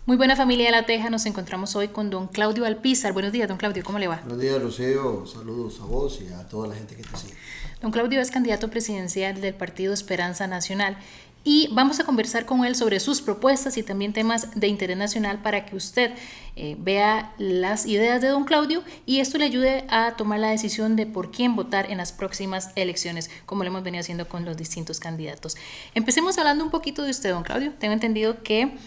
Muy buena familia de La Teja, nos encontramos hoy con don Claudio Alpizar. Buenos días, don Claudio, ¿cómo le va? Buenos días, Rocío. Saludos a vos y a toda la gente que te sigue. Don Claudio es candidato presidencial del Partido Esperanza Nacional y vamos a conversar con él sobre sus propuestas y también temas de interés nacional para que usted vea las ideas de don Claudio y esto le ayude a tomar la decisión de por quién votar en las próximas elecciones, como lo hemos venido haciendo con los distintos candidatos. Empecemos hablando un poquito de usted, don Claudio. Tengo entendido que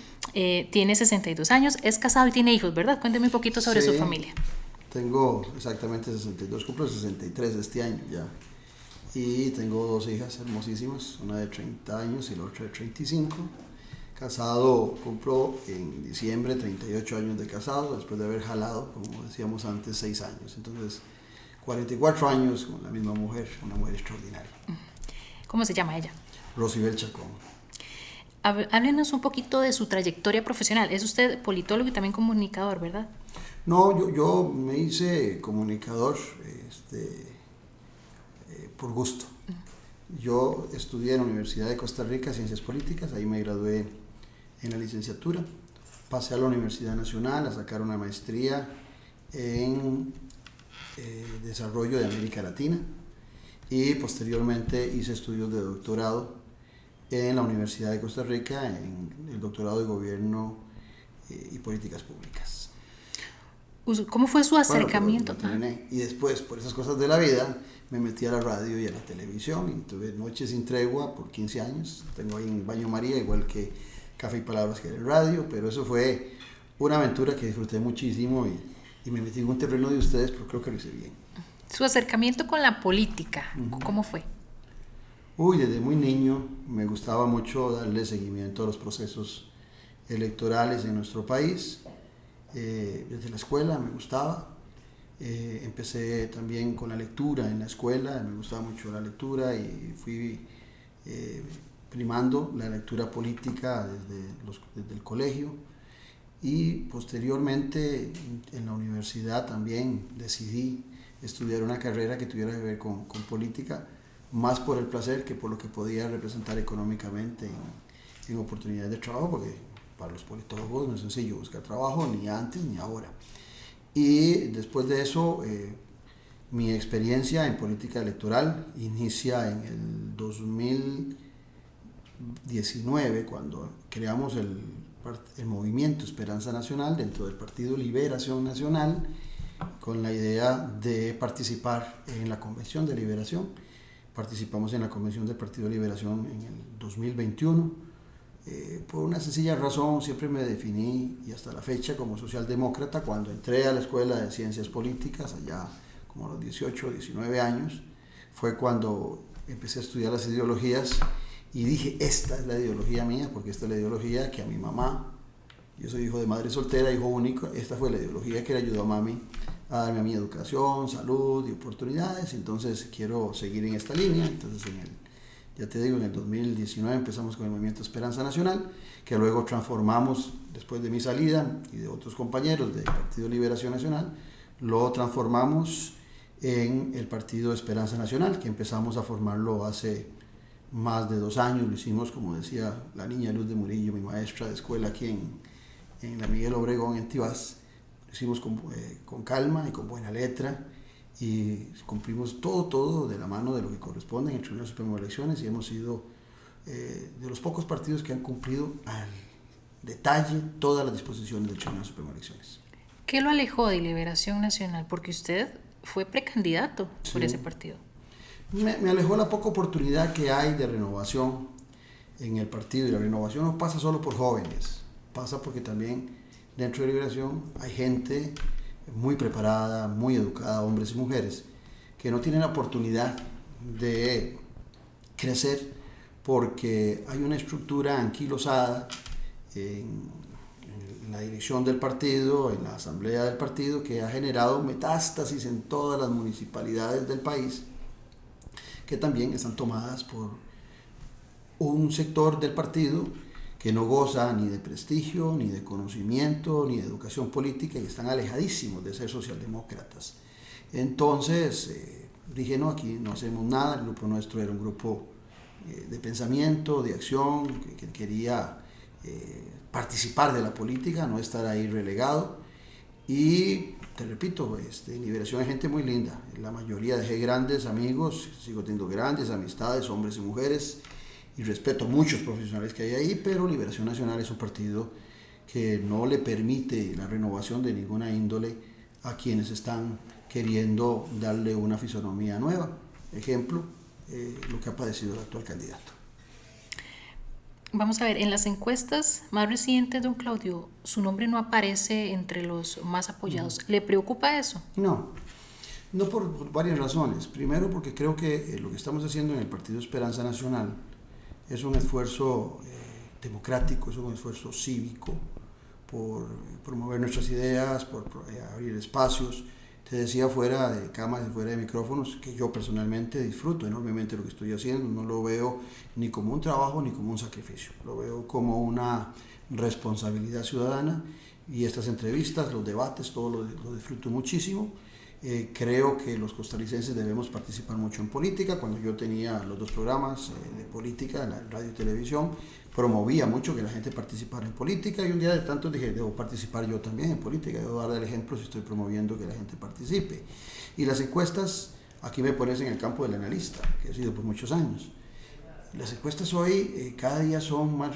tiene 62 años, es casado y tiene hijos, ¿verdad? Cuénteme un poquito sobre su familia. Tengo exactamente 62, cumplo 63 este año ya. Y tengo dos hijas hermosísimas, una de 30 años y la otra de 35. Casado, cumplo en diciembre 38 años de casado, después de haber jalado, como decíamos antes, 6 años. Entonces, 44 años con la misma mujer, una mujer extraordinaria. ¿Cómo se llama ella? Rosibel Chacón. Háblenos un poquito de su trayectoria profesional. Es usted politólogo y también comunicador, ¿verdad? No, yo me hice comunicador por gusto. Yo estudié en la Universidad de Costa Rica Ciencias Políticas, ahí me gradué en la licenciatura. Pasé a la Universidad Nacional a sacar una maestría en Desarrollo de América Latina y posteriormente hice estudios de doctorado en la Universidad de Costa Rica en el doctorado de Gobierno y Políticas Públicas. ¿Cómo fue su acercamiento? Y después, por esas cosas de la vida, me metí a la radio y a la televisión y tuve noches sin tregua por 15 años. Tengo ahí en Baño María, igual que Café y Palabras, que era el radio, pero eso fue una aventura que disfruté muchísimo y me metí en un terreno de ustedes, pero creo que lo hice bien. Su acercamiento con la política, ¿cómo fue? Desde muy niño me gustaba mucho darle seguimiento a los procesos electorales en nuestro país. Desde la escuela me gustaba. Empecé también con la lectura en la escuela, me gustaba mucho la lectura y fui primando la lectura política desde el colegio y posteriormente en la universidad también decidí estudiar una carrera que tuviera que ver con política, más por el placer que por lo que podía representar económicamente en oportunidades de trabajo, porque para los politólogos no es sencillo buscar trabajo, ni antes ni ahora. Y después de eso, mi experiencia en política electoral inicia en el 2019, cuando creamos el movimiento Esperanza Nacional dentro del Partido Liberación Nacional, con la idea de participar en la Convención de Liberación. Participamos en la Convención del Partido de Liberación en el 2021. Por una sencilla razón, siempre me definí, y hasta la fecha, como socialdemócrata. Cuando entré a la Escuela de Ciencias Políticas, allá como a los 18 o 19 años, fue cuando empecé a estudiar las ideologías y dije, esta es la ideología mía, porque esta es la ideología que a mi mamá, yo soy hijo de madre soltera, hijo único, esta fue la ideología que le ayudó a mami a darme a mi educación, salud y oportunidades. Entonces quiero seguir en esta línea. Entonces ya te digo, en el 2019 empezamos con el movimiento Esperanza Nacional, que luego transformamos, después de mi salida y de otros compañeros del Partido Liberación Nacional, lo transformamos en el Partido Esperanza Nacional, que empezamos a formarlo hace más de 2 años. Lo hicimos, como decía la niña Luz de Murillo, mi maestra de escuela aquí en la Miguel Obregón, en Tibás. Lo hicimos con calma y con buena letra, y cumplimos todo de la mano de lo que corresponde en el Tribunal Supremo de Elecciones, y hemos sido de los pocos partidos que han cumplido al detalle todas las disposiciones del Tribunal Supremo de Elecciones. ¿Qué lo alejó de Liberación Nacional? Porque usted fue precandidato por ese partido. Me alejó la poca oportunidad que hay de renovación en el partido, y la renovación no pasa solo por jóvenes, pasa porque también dentro de Liberación hay gente muy preparada, muy educada, hombres y mujeres, que no tienen la oportunidad de crecer porque hay una estructura anquilosada en la dirección del partido, en la asamblea del partido, que ha generado metástasis en todas las municipalidades del país, que también están tomadas por un sector del partido que no goza ni de prestigio, ni de conocimiento, ni de educación política, y están alejadísimos de ser socialdemócratas. Entonces dije, no, aquí no hacemos nada. El grupo nuestro era un grupo de pensamiento, de acción, que quería participar de la política, no estar ahí relegado. Y te repito, Liberación es gente muy linda. La mayoría dejé grandes amigos, sigo teniendo grandes amistades, hombres y mujeres, y respeto a muchos profesionales que hay ahí, pero Liberación Nacional es un partido que no le permite la renovación de ninguna índole a quienes están queriendo darle una fisonomía nueva. Ejemplo, lo que ha padecido el actual candidato. Vamos a ver, en las encuestas más recientes, don Claudio, su nombre no aparece entre los más apoyados. ¿Le preocupa eso? No por varias razones. Primero, porque creo que lo que estamos haciendo en el Partido Esperanza Nacional es un esfuerzo democrático, es un esfuerzo cívico por promover nuestras ideas, por abrir espacios. Te decía fuera de cámaras y fuera de micrófonos que yo personalmente disfruto enormemente lo que estoy haciendo, no lo veo ni como un trabajo ni como un sacrificio, lo veo como una responsabilidad ciudadana, y estas entrevistas, los debates, todo lo disfruto muchísimo. Creo que los costarricenses debemos participar mucho en política. Cuando yo tenía los 2 programas de política, la radio y televisión, promovía mucho que la gente participara en política, y un día de tantos dije, debo participar yo también en política, debo dar el ejemplo si estoy promoviendo que la gente participe. Y las encuestas, aquí me pones en el campo del analista, que he sido por muchos años. Las encuestas hoy cada día son más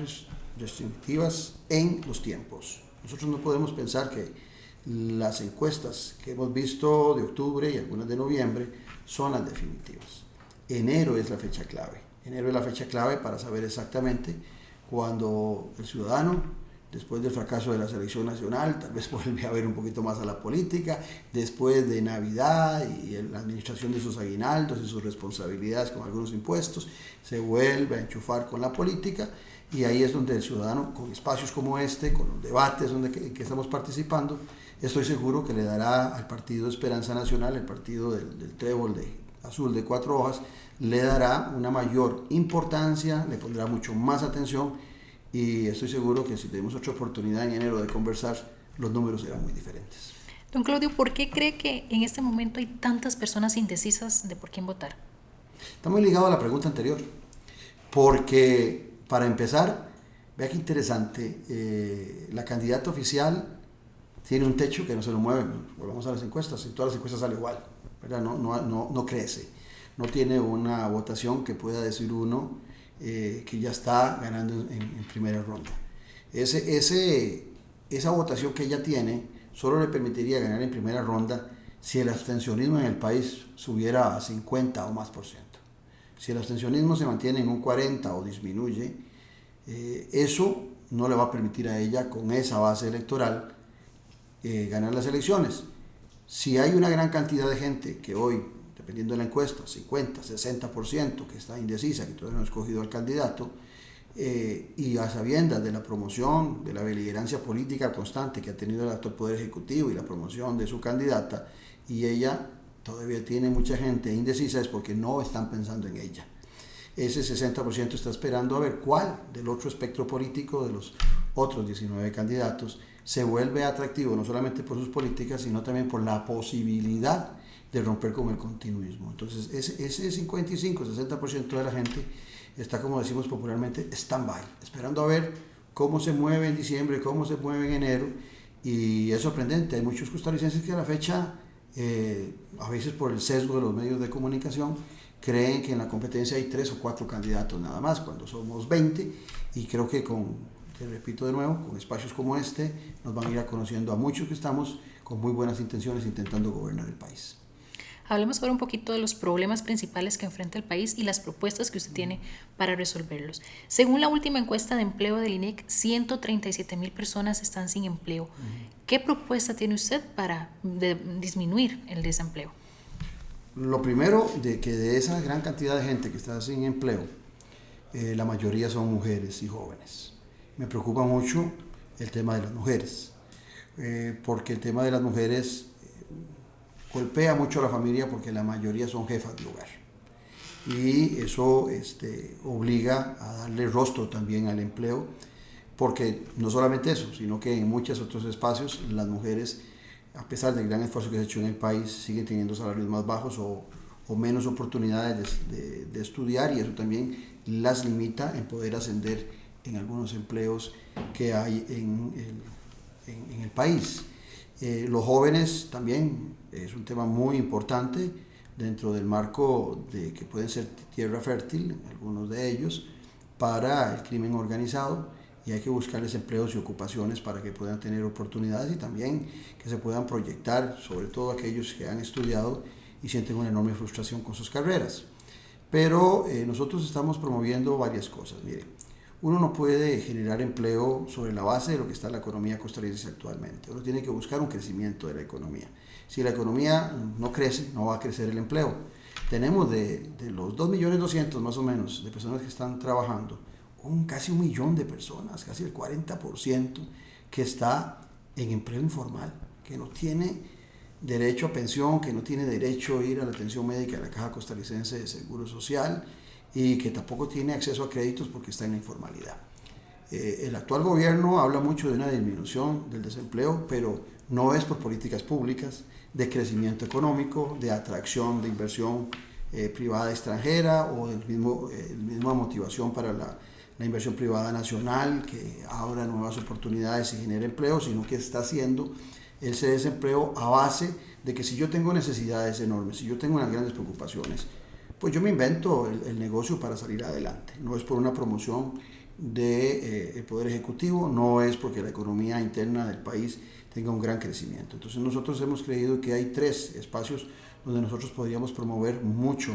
restrictivas en los tiempos. Nosotros no podemos pensar que las encuestas que hemos visto de octubre y algunas de noviembre son las definitivas. Enero es la fecha clave. Enero es la fecha clave para saber exactamente cuando el ciudadano, después del fracaso de la selección nacional, tal vez vuelve a ver un poquito más a la política, después de Navidad y la administración de sus aguinaldos y sus responsabilidades con algunos impuestos, se vuelve a enchufar con la política, y ahí es donde el ciudadano, con espacios como este, con los debates que estamos participando, estoy seguro que le dará al Partido Esperanza Nacional, el partido del trébol azul de 4 hojas, le dará una mayor importancia, le pondrá mucho más atención, y estoy seguro que si tenemos otra oportunidad en enero de conversar, los números serán muy diferentes. Don Claudio, ¿por qué cree que en este momento hay tantas personas indecisas de por quién votar? Está muy ligado a la pregunta anterior, porque para empezar, vea qué interesante, la candidata oficial tiene un techo que no se lo mueve. Volvamos a las encuestas, en todas las encuestas sale igual, ¿verdad? No crece, no tiene una votación que pueda decir uno que ya está ganando en primera ronda. Esa votación que ella tiene solo le permitiría ganar en primera ronda si el abstencionismo en el país subiera a 50 o más %. Si el abstencionismo se mantiene en un 40 o disminuye, eso no le va a permitir a ella, con esa base electoral, ganar las elecciones. Si hay una gran cantidad de gente que hoy, dependiendo de la encuesta, 50, 60%, que está indecisa, que todavía no ha escogido al candidato, y a sabiendas de la promoción, de la beligerancia política constante que ha tenido el actual Poder Ejecutivo y la promoción de su candidata, y ella todavía tiene mucha gente indecisa, es porque no están pensando en ella. Ese 60% está esperando a ver cuál del otro espectro político, de los otros 19 candidatos, se vuelve atractivo, no solamente por sus políticas, sino también por la posibilidad de romper con el continuismo. Entonces, ese 55-60% de la gente está, como decimos popularmente, stand-by, esperando a ver cómo se mueve en diciembre, cómo se mueve en enero, y es sorprendente. Hay muchos costarricenses que a la fecha, a veces por el sesgo de los medios de comunicación, creen que en la competencia hay 3 o 4 candidatos nada más, cuando somos 20, y creo que te repito de nuevo, con espacios como este, nos van a ir conociendo a muchos que estamos con muy buenas intenciones intentando gobernar el país. Hablemos ahora un poquito de los problemas principales que enfrenta el país y las propuestas que usted tiene para resolverlos. Según la última encuesta de empleo del INEC, 137,000 personas están sin empleo. ¿Qué propuesta tiene usted para disminuir el desempleo? Lo primero, de esa gran cantidad de gente que está sin empleo, la mayoría son mujeres y jóvenes. Me preocupa mucho el tema de las mujeres, porque el tema de las mujeres golpea mucho a la familia, porque la mayoría son jefas de hogar, y eso obliga a darle rostro también al empleo, porque no solamente eso, sino que en muchos otros espacios las mujeres, a pesar del gran esfuerzo que se ha hecho en el país, siguen teniendo salarios más bajos o menos oportunidades de estudiar, y eso también las limita en poder ascender en algunos empleos que hay en el país. Los jóvenes también es un tema muy importante dentro del marco de que pueden ser tierra fértil, algunos de ellos, para el crimen organizado, y hay que buscarles empleos y ocupaciones para que puedan tener oportunidades y también que se puedan proyectar, sobre todo aquellos que han estudiado y sienten una enorme frustración con sus carreras. Pero nosotros estamos promoviendo varias cosas. Mire, uno no puede generar empleo sobre la base de lo que está en la economía costarricense actualmente. Uno tiene que buscar un crecimiento de la economía. Si la economía no crece, no va a crecer el empleo. Tenemos de los 2.200.000 más o menos de personas que están trabajando, casi 1 millón de personas, casi el 40%, que está en empleo informal, que no tiene derecho a pensión, que no tiene derecho a ir a la atención médica de la Caja Costarricense de Seguro Social y que tampoco tiene acceso a créditos porque está en la informalidad. El actual gobierno habla mucho de una disminución del desempleo, pero no es por políticas públicas de crecimiento económico, de atracción de inversión privada extranjera o del misma motivación para la inversión privada nacional que abra nuevas oportunidades y genere empleo, sino que está haciendo ese desempleo a base de que si yo tengo necesidades enormes, si yo tengo unas grandes preocupaciones, pues yo me invento el negocio para salir adelante. No es por una promoción del Poder Ejecutivo, no es porque la economía interna del país tenga un gran crecimiento. Entonces nosotros hemos creído que hay 3 espacios donde nosotros podríamos promover mucho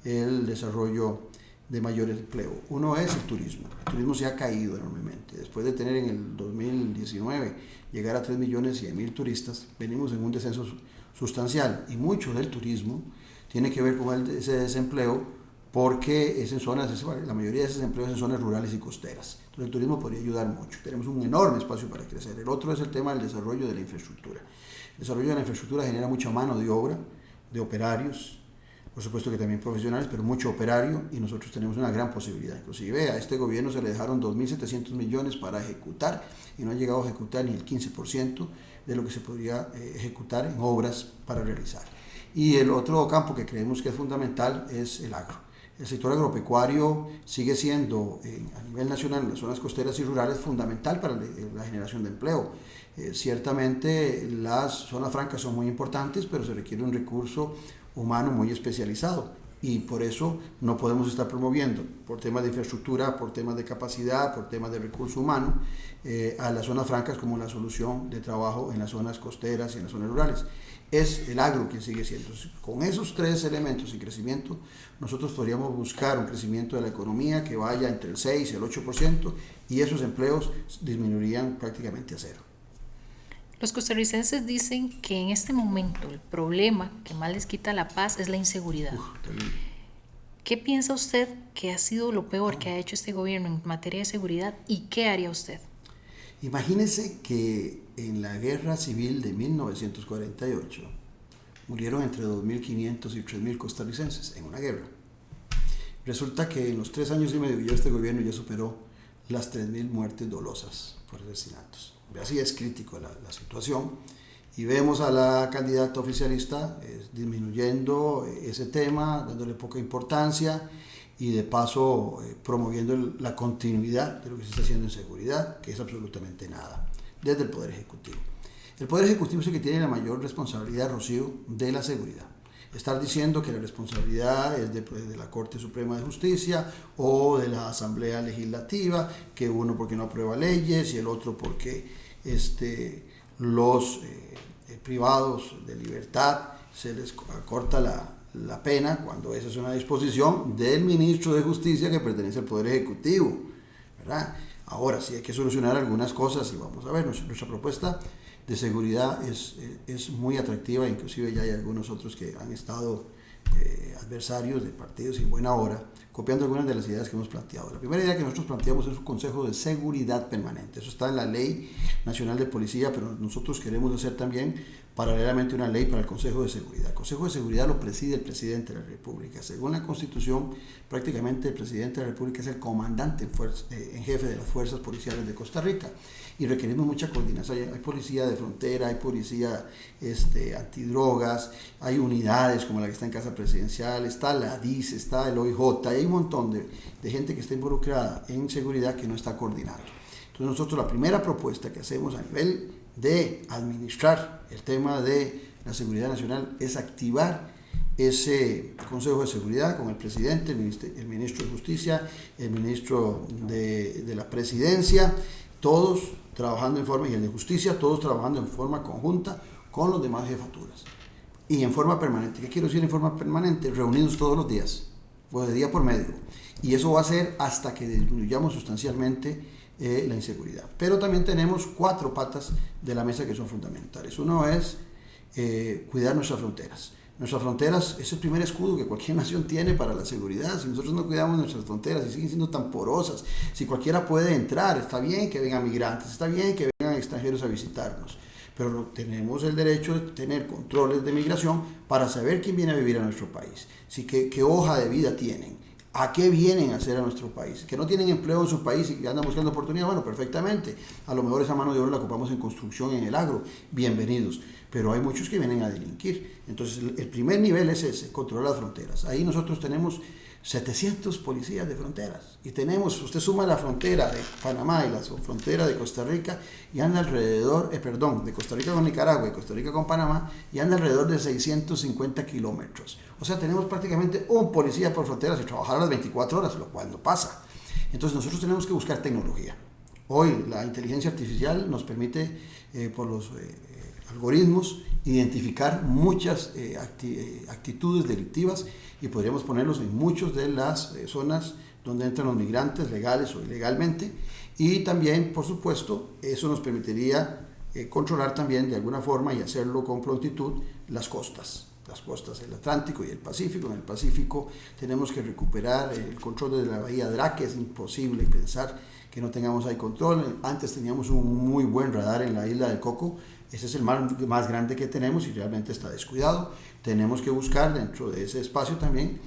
el desarrollo de mayor empleo. Uno es el turismo. El turismo se ha caído enormemente. Después de tener en el 2019 llegar a 3.100.000 turistas, venimos en un descenso sustancial y mucho del turismo tiene que ver con ese desempleo porque es en zonas, la mayoría de esos empleos en zonas rurales y costeras. Entonces el turismo podría ayudar mucho. Tenemos un enorme espacio para crecer. El otro es el tema del desarrollo de la infraestructura. El desarrollo de la infraestructura genera mucha mano de obra, de operarios, por supuesto que también profesionales, pero mucho operario, y nosotros tenemos una gran posibilidad. Inclusive a este gobierno se le dejaron 2.700 millones para ejecutar y no han llegado a ejecutar ni el 15% de lo que se podría ejecutar en obras para realizar. Y el otro campo que creemos que es fundamental es el agro. El sector agropecuario sigue siendo a nivel nacional en las zonas costeras y rurales fundamental para la generación de empleo. Ciertamente las zonas francas son muy importantes, pero se requiere un recurso humano muy especializado y por eso no podemos estar promoviendo por temas de infraestructura, por temas de capacidad, por temas de recurso humano a las zonas francas como la solución de trabajo en las zonas costeras y en las zonas rurales. Es el agro quien sigue siendo. Con esos 3 elementos y crecimiento, nosotros podríamos buscar un crecimiento de la economía que vaya entre el 6 y el 8% y esos empleos disminuirían prácticamente a 0. Los costarricenses dicen que en este momento el problema que más les quita la paz es la inseguridad. ¿Qué piensa usted que ha sido lo peor que ha hecho este gobierno en materia de seguridad y qué haría usted? Imagínense que en la guerra civil de 1948 murieron entre 2.500 y 3.000 costarricenses en una guerra. Resulta que en los 3 años y medio que lleva este gobierno ya superó las 3.000 muertes dolosas por asesinatos. Así es crítico la situación y vemos a la candidata oficialista disminuyendo ese tema, dándole poca importancia y de paso promoviendo la continuidad de lo que se está haciendo en seguridad, que es absolutamente nada, desde el Poder Ejecutivo. El Poder Ejecutivo es el que tiene la mayor responsabilidad, Rocío, de la seguridad. Estar diciendo que la responsabilidad es de la Corte Suprema de Justicia o de la Asamblea Legislativa, que uno porque no aprueba leyes y el otro porque los privados de libertad se les acorta la pena, cuando esa es una disposición del ministro de Justicia que pertenece al Poder Ejecutivo, ¿verdad? Ahora sí hay que solucionar algunas cosas y vamos a ver, nuestra propuesta de seguridad es muy atractiva, inclusive ya hay algunos otros que han estado adversarios de partidos en buena hora, copiando algunas de las ideas que hemos planteado. La primera idea que nosotros planteamos es un Consejo de Seguridad Permanente. Eso está en la Ley Nacional de Policía, pero nosotros queremos hacer también paralelamente una ley para el Consejo de Seguridad. El Consejo de Seguridad lo preside el Presidente de la República. Según la Constitución, prácticamente el Presidente de la República es el comandante en jefe de las fuerzas policiales de Costa Rica y requerimos mucha coordinación. Hay policía de frontera, hay policía antidrogas, hay unidades como la que está en Casa Presidencial, está la DIS, está el OIJ, hay hay un montón de gente que está involucrada en seguridad que no está coordinando. Entonces nosotros la primera propuesta que hacemos a nivel de administrar el tema de la seguridad nacional es activar ese Consejo de Seguridad con el presidente, el ministro de Justicia, el ministro de la Presidencia, todos trabajando en forma, y el de Justicia, todos trabajando en forma conjunta con los demás jefaturas. Y en forma permanente. ¿Qué quiero decir en forma permanente? Reunidos todos los días, o de día por medio. Y eso va a ser hasta que disminuyamos sustancialmente la inseguridad. Pero también tenemos 4 patas de la mesa que son fundamentales. Uno es cuidar nuestras fronteras. Nuestras fronteras es el primer escudo que cualquier nación tiene para la seguridad. Si nosotros no cuidamos nuestras fronteras y siguen siendo tan porosas, si cualquiera puede entrar, está bien que vengan migrantes, está bien que vengan extranjeros a visitarnos, pero tenemos el derecho de tener controles de migración para saber quién viene a vivir a nuestro país, qué hoja de vida tienen, a qué vienen a hacer a nuestro país, que no tienen empleo en su país y que andan buscando oportunidades, bueno, perfectamente, a lo mejor esa mano de obra la ocupamos en construcción, en el agro, bienvenidos, pero hay muchos que vienen a delinquir. Entonces el primer nivel es ese, controlar las fronteras. Ahí nosotros tenemos 700 policías de fronteras y tenemos, usted suma la frontera de Panamá y la frontera de Costa Rica y anda alrededor, de Costa Rica con Nicaragua y Costa Rica con Panamá, y anda alrededor de 650 kilómetros. O sea, tenemos prácticamente un policía por fronteras y trabajar a las 24 horas, lo cual no pasa. Entonces nosotros tenemos que buscar tecnología. Hoy la inteligencia artificial nos permite, por los algoritmos, identificar muchas actitudes delictivas y podríamos ponerlos en muchas de las zonas donde entran los migrantes legales o ilegalmente, y también, por supuesto, eso nos permitiría controlar también de alguna forma y hacerlo con prontitud las costas del Atlántico y el Pacífico. En el Pacífico tenemos que recuperar el control de la bahía Drake. Es imposible pensar que no tengamos ahí control. Antes teníamos un muy buen radar en la isla de Coco. Ese es el más grande que tenemos y realmente está descuidado. Tenemos que buscar dentro de ese espacio también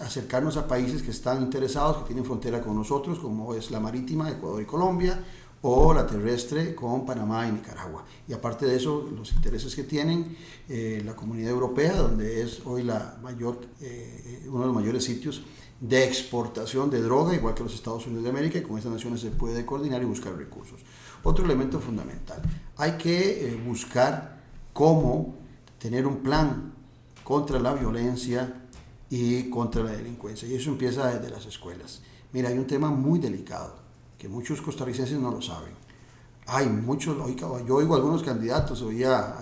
acercarnos a países que están interesados, que tienen frontera con nosotros, como es la marítima, Ecuador y Colombia, o la terrestre con Panamá y Nicaragua. Y aparte de eso, los intereses que tienen la Comunidad Europea, donde es hoy uno de los mayores sitios de exportación de droga, igual que los Estados Unidos de América, y con estas naciones se puede coordinar y buscar recursos. Otro elemento fundamental, hay que buscar cómo tener un plan contra la violencia y contra la delincuencia, y eso empieza desde las escuelas. Mira, hay un tema muy delicado, que muchos costarricenses no lo saben. Hay muchos, yo oigo a algunos candidatos, oía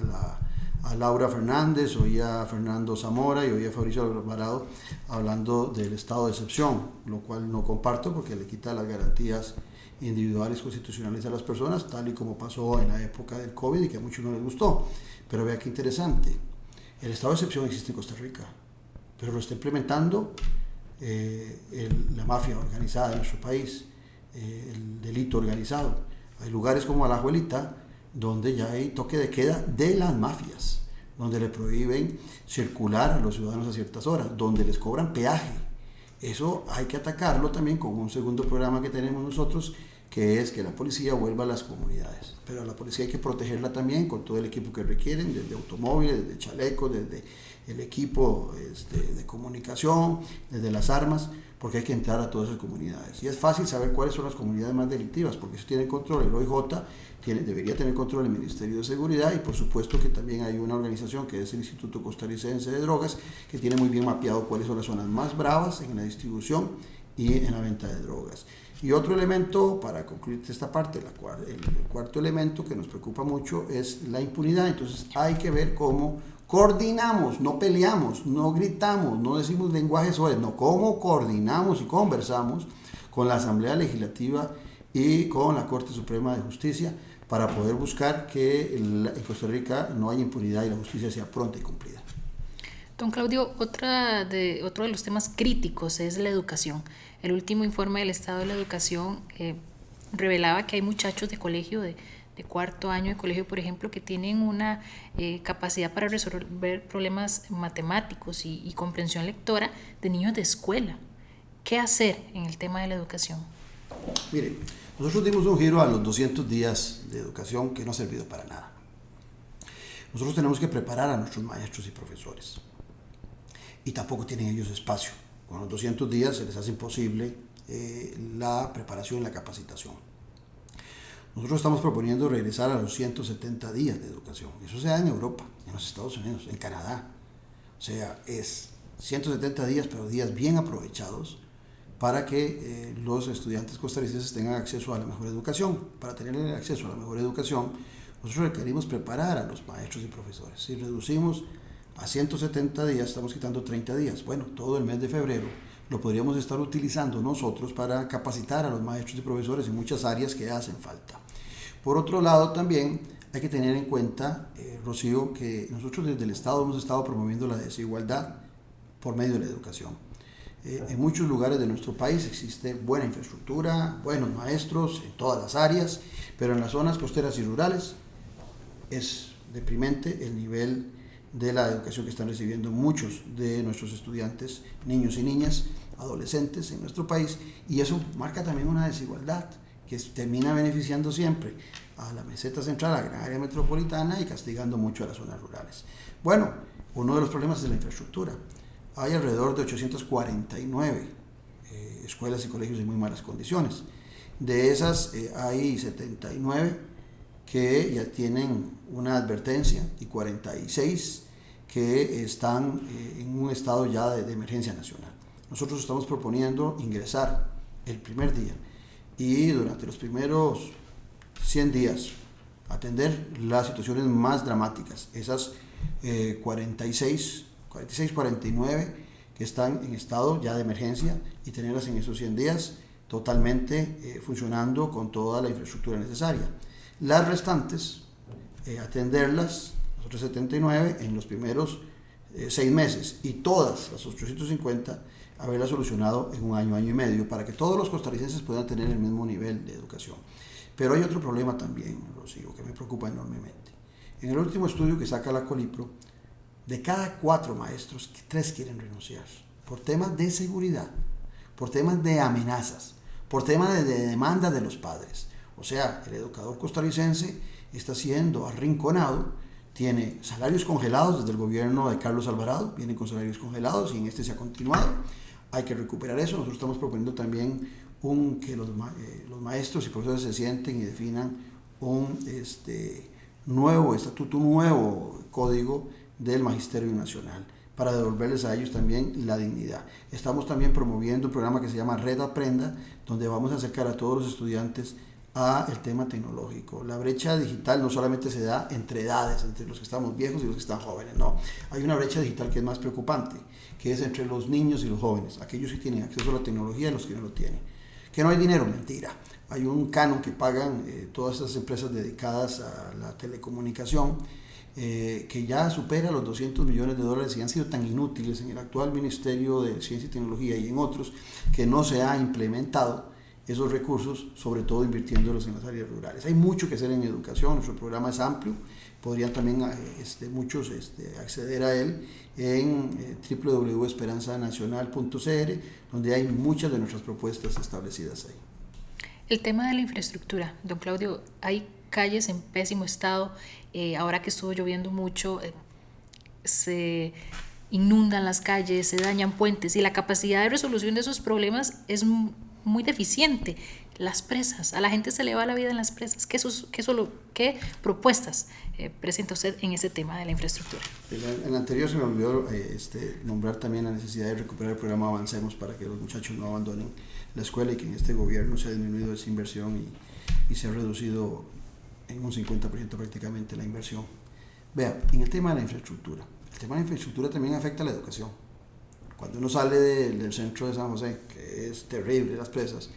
a Laura Fernández, oía a Fernando Zamora y oía a Fabricio Alvarado hablando del estado de excepción, lo cual no comparto porque le quita las garantías individuales constitucionales a las personas, tal y como pasó en la época del COVID y que a muchos no les gustó. Pero vea qué interesante, el estado de excepción existe en Costa Rica, pero lo está implementando la mafia organizada de nuestro país, el delito organizado. Hay lugares como Alajuelita donde ya hay toque de queda de las mafias, donde le prohíben circular a los ciudadanos a ciertas horas, donde les cobran peaje. Eso hay que atacarlo también con un segundo programa que tenemos nosotros, que es que la policía vuelva a las comunidades. Pero a la policía hay que protegerla también con todo el equipo que requieren, desde automóviles, desde chalecos, desde el equipo de comunicación, desde las armas, porque hay que entrar a todas esas comunidades. Y es fácil saber cuáles son las comunidades más delictivas, porque eso tiene control el OIJ, debería tener control el Ministerio de Seguridad, y por supuesto que también hay una organización que es el Instituto Costarricense de Drogas, que tiene muy bien mapeado cuáles son las zonas más bravas en la distribución y en la venta de drogas. Y otro elemento, para concluir esta parte, el cuarto elemento que nos preocupa mucho es la impunidad. Entonces hay que ver cómo coordinamos, no peleamos, no gritamos, no decimos lenguajes suaves, no, cómo coordinamos y conversamos con la Asamblea Legislativa y con la Corte Suprema de Justicia para poder buscar que en Costa Rica no haya impunidad y la justicia sea pronta y cumplida. Don Claudio, otro de los temas críticos es la educación. El último informe del estado de la educación revelaba que hay muchachos de colegio, de cuarto año de colegio, por ejemplo, que tienen una capacidad para resolver problemas matemáticos y comprensión lectora de niños de escuela. ¿Qué hacer en el tema de la educación? Mire, nosotros dimos un giro a los 200 días de educación que no ha servido para nada. Nosotros tenemos que preparar a nuestros maestros y profesores. Y tampoco tienen ellos espacio Con los 200 días se les hace imposible la preparación y la capacitación. Nosotros estamos proponiendo regresar a los 170 días de educación. Eso se da en Europa, en los Estados Unidos, en Canadá. O sea, es 170 días, pero días bien aprovechados para que los estudiantes costarricenses tengan acceso a la mejor educación. Para tener acceso a la mejor educación, nosotros requerimos preparar a los maestros y profesores. Si reducimos a 170 días, estamos quitando 30 días. Bueno, todo el mes de febrero lo podríamos estar utilizando nosotros para capacitar a los maestros y profesores en muchas áreas que hacen falta. Por otro lado, también hay que tener en cuenta, Rocío, que nosotros desde el Estado hemos estado promoviendo la desigualdad por medio de la educación. En muchos lugares de nuestro país existe buena infraestructura, buenos maestros en todas las áreas, pero en las zonas costeras y rurales es deprimente el nivel de la educación que están recibiendo muchos de nuestros estudiantes, niños y niñas, adolescentes en nuestro país, y eso marca también una desigualdad que termina beneficiando siempre a la meseta central, a la gran área metropolitana, y castigando mucho a las zonas rurales. Bueno, uno de los problemas es la infraestructura. Hay alrededor de 849 escuelas y colegios en muy malas condiciones. De esas hay 79 que ya tienen una advertencia y 46 que están en un estado ya de emergencia nacional. Nosotros estamos proponiendo ingresar el primer día y durante los primeros 100 días atender las situaciones más dramáticas, esas 46, 49 que están en estado ya de emergencia, y tenerlas en esos 100 días totalmente funcionando con toda la infraestructura necesaria. Las restantes, atenderlas, las otras 79, en los primeros 6 meses, y todas las 850 haberlas solucionado en un año, año y medio, para que todos los costarricenses puedan tener el mismo nivel de educación. Pero hay otro problema también, Rocío, que me preocupa enormemente. En el último estudio que saca la Colipro, de cada 4 maestros, 3 quieren renunciar por temas de seguridad, por temas de amenazas, por temas de demanda de los padres. O sea, el educador costarricense está siendo arrinconado, tiene salarios congelados desde el gobierno de Carlos Alvarado, vienen con salarios congelados y en este se ha continuado. Hay que recuperar eso. Nosotros estamos proponiendo también que los maestros y profesores se sienten y definan un nuevo estatuto, un nuevo código del Magisterio Nacional, para devolverles a ellos también la dignidad. Estamos también promoviendo un programa que se llama Red Aprenda, donde vamos a acercar a todos los estudiantes a el tema tecnológico. La brecha digital no solamente se da entre edades, entre los que estamos viejos y los que están jóvenes, no. Hay una brecha digital que es más preocupante, que es entre los niños y los jóvenes, aquellos que tienen acceso a la tecnología y los que no lo tienen. Que no hay dinero, mentira. Hay un canon que pagan todas esas empresas dedicadas a la telecomunicación, que ya supera los $200 millones y han sido tan inútiles en el actual Ministerio de Ciencia y Tecnología y en otros, que no se ha implementado esos recursos, sobre todo invirtiéndolos en las áreas rurales. Hay mucho que hacer en educación, nuestro programa es amplio, podrían también muchos acceder a él en www.esperanzanacional.cr, donde hay muchas de nuestras propuestas establecidas ahí. El tema de la infraestructura, don Claudio, hay calles en pésimo estado, ahora que estuvo lloviendo mucho, se inundan las calles, se dañan puentes, y la capacidad de resolución de esos problemas es muy deficiente. Las presas, a la gente se le va la vida en las presas. ¿Qué propuestas presenta usted en ese tema de la infraestructura? En la anterior se me olvidó nombrar también la necesidad de recuperar el programa Avancemos, para que los muchachos no abandonen la escuela, y que en este gobierno se ha disminuido esa inversión y se ha reducido en un 50% prácticamente la inversión. Vea, en el tema de la infraestructura, también afecta a la educación. Cuando uno sale del centro de San José, que es terrible las presas,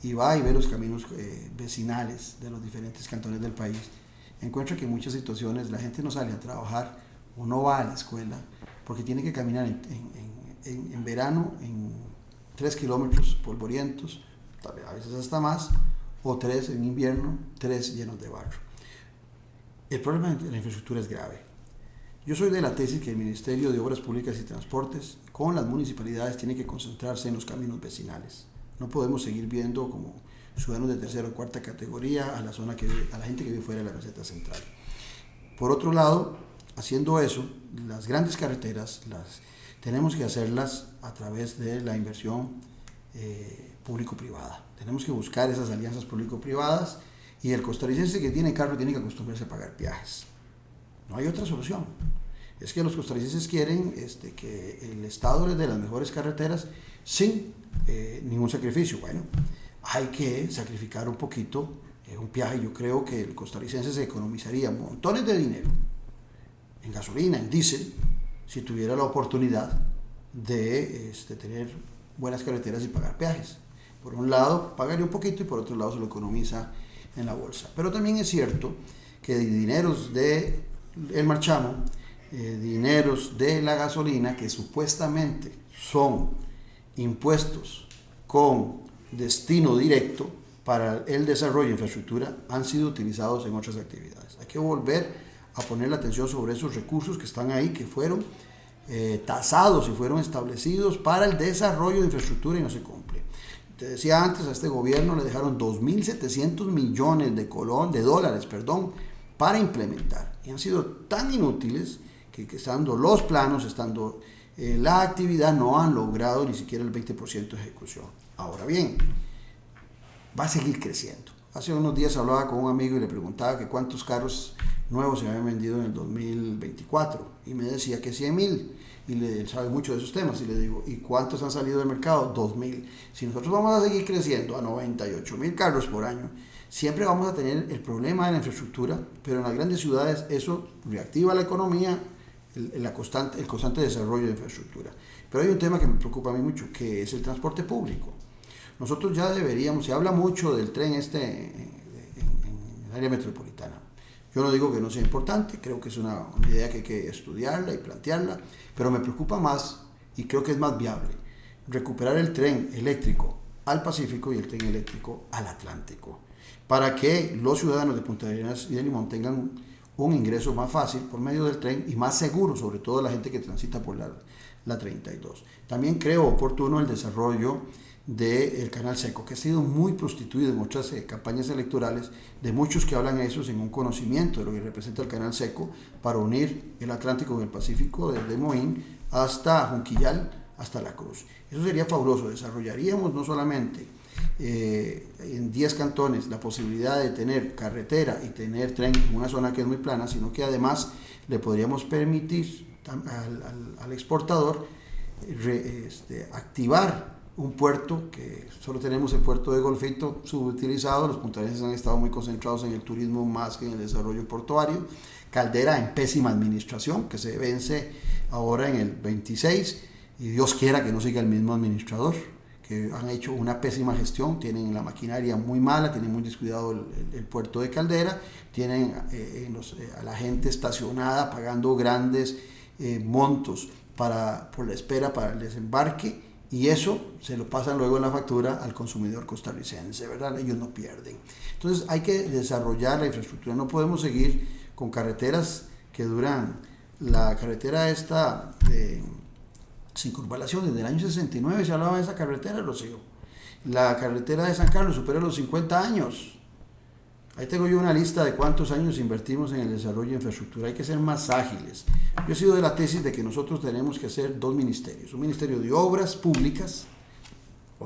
y va y ve los caminos vecinales de los diferentes cantones del país, encuentra que en muchas situaciones la gente no sale a trabajar o no va a la escuela porque tiene que caminar en verano en 3 kilómetros polvorientos, a veces hasta más, o 3 en invierno, 3 llenos de barro. El problema de la infraestructura es grave. Yo soy de la tesis que el Ministerio de Obras Públicas y Transportes con las municipalidades tiene que concentrarse en los caminos vecinales. No podemos seguir viendo como ciudadanos de tercera o cuarta categoría a la gente que vive fuera de la meseta central. Por otro lado, haciendo eso, las grandes carreteras, tenemos que hacerlas a través de la inversión público-privada. Tenemos que buscar esas alianzas público-privadas, y el costarricense que tiene carro tiene que acostumbrarse a pagar peajes. No hay otra solución. Es que los costarricenses quieren que el Estado les dé las mejores carreteras sin ningún sacrificio. Bueno, hay que sacrificar un poquito un peaje. Yo creo que el costarricense se economizaría montones de dinero en gasolina, en diésel, si tuviera la oportunidad de tener buenas carreteras y pagar peajes. Por un lado pagaría un poquito y por otro lado se lo economiza en la bolsa. Pero también es cierto que dineros de el marchamo, dineros de la gasolina, que supuestamente son impuestos con destino directo para el desarrollo de infraestructura, han sido utilizados en otras actividades. Hay que volver a poner la atención sobre esos recursos que están ahí, que fueron tasados y fueron establecidos para el desarrollo de infraestructura y no se cumple. Te decía antes, a este gobierno le dejaron 2.700 millones de dólares para implementar, y han sido tan inútiles que estando los planos, estando la actividad, no han logrado ni siquiera el 20% de ejecución. Ahora bien, va a seguir creciendo. Hace unos días hablaba con un amigo y le preguntaba que cuántos carros nuevos se habían vendido en el 2024, y me decía que 100.000, y él sabe mucho de esos temas, y le digo, ¿y cuántos han salido del mercado? 2.000. Si nosotros vamos a seguir creciendo a 98.000 carros por año, siempre vamos a tener el problema de la infraestructura, pero en las grandes ciudades eso reactiva la economía, el constante desarrollo de infraestructura. Pero hay un tema que me preocupa a mí mucho, que es el transporte público. Nosotros ya deberíamos, se habla mucho del tren en el área metropolitana. Yo no digo que no sea importante, creo que es una idea que hay que estudiarla y plantearla, pero me preocupa más, y creo que es más viable, recuperar el tren eléctrico al Pacífico y el tren eléctrico al Atlántico, para que los ciudadanos de Punta Arenas y de Limón tengan un ingreso más fácil por medio del tren y más seguro, sobre todo la gente que transita por la 32. También creo oportuno el desarrollo del Canal Seco, que ha sido muy prostituido en otras campañas electorales, de muchos que hablan eso sin un conocimiento de lo que representa el Canal Seco para unir el Atlántico con el Pacífico, desde Moín hasta Junquillal, hasta La Cruz. Eso sería fabuloso. Desarrollaríamos no solamente en 10 cantones la posibilidad de tener carretera y tener tren en una zona que es muy plana, sino que además le podríamos permitir al exportador activar un puerto, que solo tenemos el puerto de Golfito subutilizado. Los puntarenses han estado muy concentrados en el turismo más que en el desarrollo portuario. Caldera en pésima administración, que se vence ahora en el 26, y Dios quiera que no siga el mismo administrador, que han hecho una pésima gestión, tienen la maquinaria muy mala, tienen muy descuidado el puerto de Caldera, tienen a la gente estacionada pagando grandes montos por la espera para el desembarque, y eso se lo pasan luego en la factura al consumidor costarricense, ¿verdad? Ellos no pierden. Entonces hay que desarrollar la infraestructura, no podemos seguir con carreteras que duran, la carretera esta de Circunvalación, desde el año 69 se hablaba de esa carretera, Rocío. La carretera de San Carlos supera los 50 años. Ahí tengo yo una lista de cuántos años invertimos en el desarrollo de infraestructura. Hay que ser más ágiles. Yo he sido de la tesis de que nosotros tenemos que hacer dos ministerios. Un ministerio de obras públicas,